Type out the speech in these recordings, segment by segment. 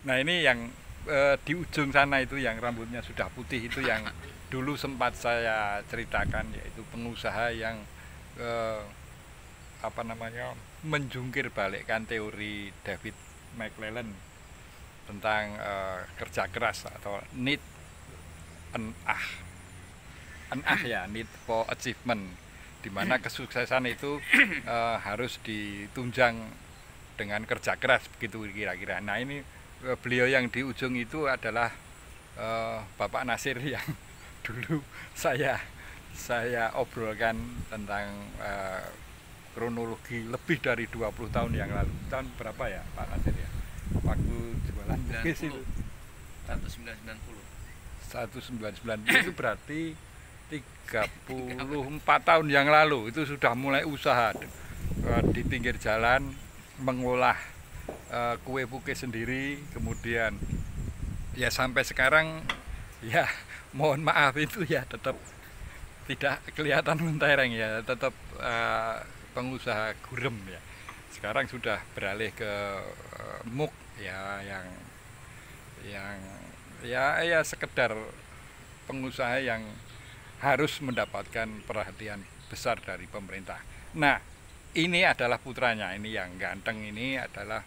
Nah ini yang di ujung sana itu yang rambutnya sudah putih itu yang dulu sempat saya ceritakan, yaitu pengusaha yang eh, apa namanya menjungkir balikkan teori David McClellan tentang kerja keras atau need an ah ya, need for achievement, di mana kesuksesan itu harus ditunjang dengan kerja keras begitu kira-kira. Nah ini beliau yang di ujung itu adalah Bapak Nasir yang dulu saya obrolkan tentang kronologi lebih dari 20 tahun yang lalu. Tahun berapa ya Pak Nasir ya? Waktu jualan bugis itu 1990. 1990 itu berarti 34 tahun yang lalu itu sudah mulai usaha di pinggir jalan mengolah kue puke sendiri, kemudian ya sampai sekarang ya mohon maaf itu ya tetap tidak kelihatan mentereng ya, tetap pengusaha gurem ya. Sekarang sudah beralih ke MUK ya, yang ya sekedar pengusaha yang harus mendapatkan perhatian besar dari pemerintah. Nah, ini adalah putranya, ini yang ganteng ini adalah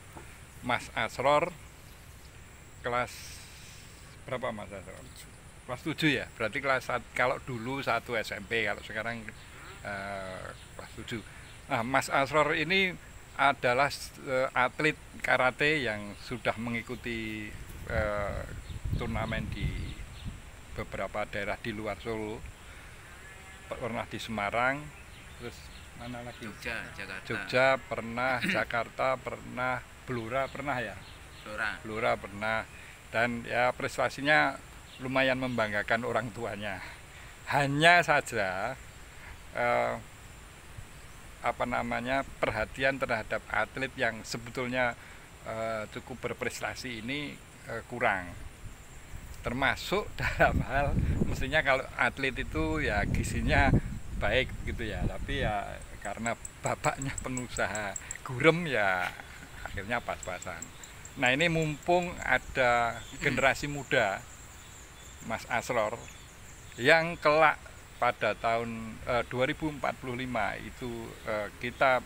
Mas Asror, kelas berapa Mas Asror? Kelas 7 ya, berarti kalau dulu 1 SMP, kalau sekarang kelas 7. Nah, Mas Asror ini adalah atlet karate yang sudah mengikuti turnamen di beberapa daerah di luar Solo, pernah di Semarang, terus mana lagi? Jakarta. Jogja pernah, Jakarta pernah, Blora pernah ya? Blora pernah, dan ya prestasinya lumayan membanggakan orang tuanya. Hanya saja perhatian terhadap atlet yang sebetulnya cukup berprestasi ini kurang, termasuk dalam hal mestinya kalau atlet itu ya gizinya baik gitu ya, tapi ya karena bapaknya pengusaha gurem ya akhirnya pas-pasan. Nah ini mumpung ada generasi muda Mas Asror yang kelak pada tahun 2045 itu kita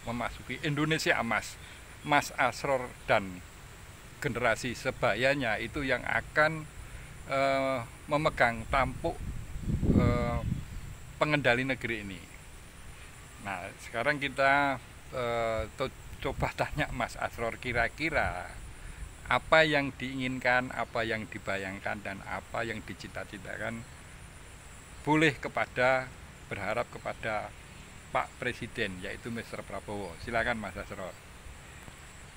memasuki Indonesia Emas, Mas Asror dan generasi sebayanya itu yang akan memegang tampuk pengendali negeri ini. Nah sekarang kita coba tanya Mas Asror, kira-kira apa yang diinginkan, apa yang dibayangkan, dan apa yang dicita-citakan boleh berharap kepada Pak Presiden, yaitu Mr. Prabowo. Silakan Mas Asror.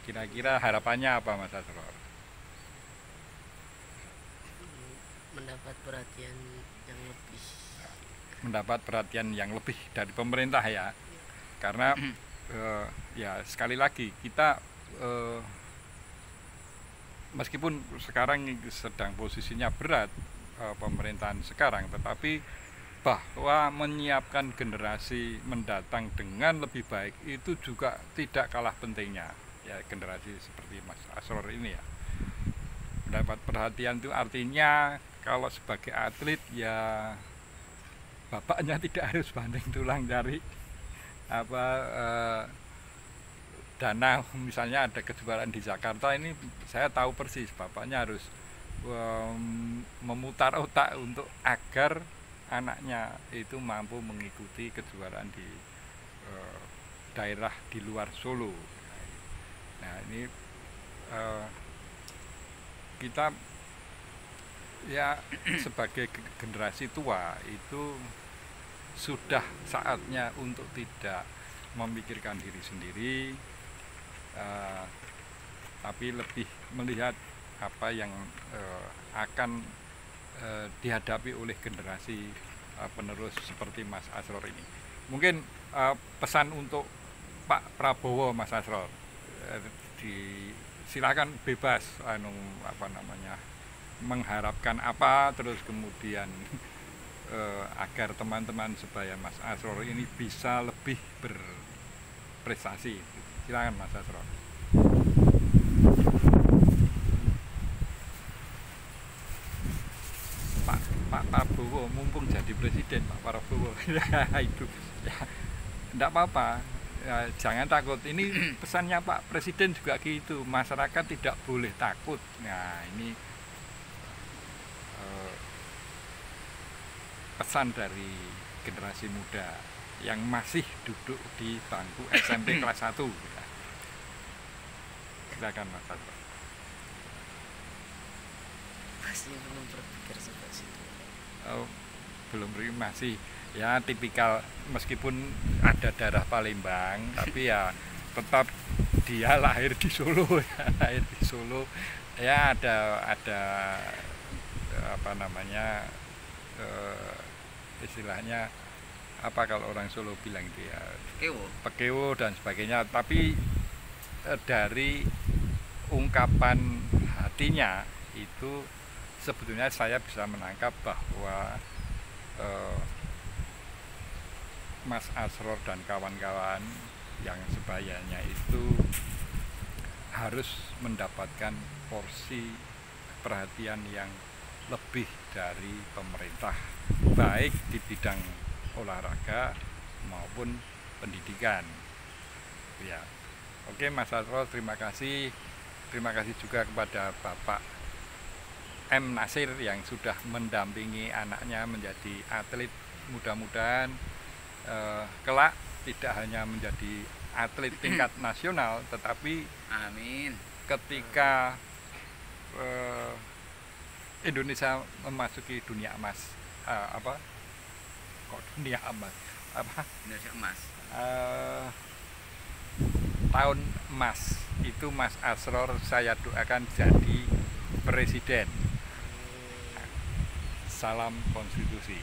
Kira-kira harapannya apa Mas Asror? Mendapat perhatian yang lebih. Mendapat perhatian yang lebih dari pemerintah ya. Karena ya sekali lagi kita meskipun sekarang sedang posisinya berat pemerintahan sekarang, tetapi bahwa menyiapkan generasi mendatang dengan lebih baik itu juga tidak kalah pentingnya. Ya generasi seperti Mas Asror ini ya mendapat perhatian itu artinya kalau sebagai atlet ya bapaknya tidak harus banting tulang cari dana, misalnya ada kejuaraan di Jakarta ini saya tahu persis bapaknya harus memutar otak untuk agar anaknya itu mampu mengikuti kejuaraan di daerah di luar Solo. Nah ini kita ya sebagai generasi tua itu sudah saatnya untuk tidak memikirkan diri sendiri, tapi lebih melihat apa yang akan dihadapi oleh generasi penerus seperti Mas Asror ini. Mungkin pesan untuk Pak Prabowo, Mas Asror, silakan bebas mengharapkan apa, terus kemudian agar teman-teman sebaya Mas Asror ini bisa lebih berprestasi. Silakan Mas Asror. Ya, itu ya enggak apa-apa. Ya, jangan takut. Ini pesannya Pak Presiden juga gitu. Masyarakat tidak boleh takut. Nah, ini pesan dari generasi muda yang masih duduk di bangku SMP kelas 1. Ya. Silakan Mas Arso. Masih belum berpikir sampai situ. Oh, belum masih ya tipikal, meskipun ada darah Palembang tapi ya tetap dia lahir di Solo ya, lahir di Solo ya, ada apa namanya istilahnya apa kalau orang Solo bilang itu ya Kewo. pekewo dan sebagainya, tapi dari ungkapan hatinya itu sebetulnya saya bisa menangkap bahwa Mas Asror dan kawan-kawan yang sebayanya itu harus mendapatkan porsi perhatian yang lebih dari pemerintah, baik di bidang olahraga maupun pendidikan. Ya, oke Mas Asror, terima kasih. Terima kasih juga kepada Bapak M. Nasir yang sudah mendampingi anaknya menjadi atlet. Mudah-mudahan kelak tidak hanya menjadi atlet tingkat nasional, tetapi Amin. ketika Indonesia memasuki dunia emas, apa kok dunia emas, apa Indonesia emas. tahun emas itu Mas Asror saya doakan jadi presiden. Salam konstitusi.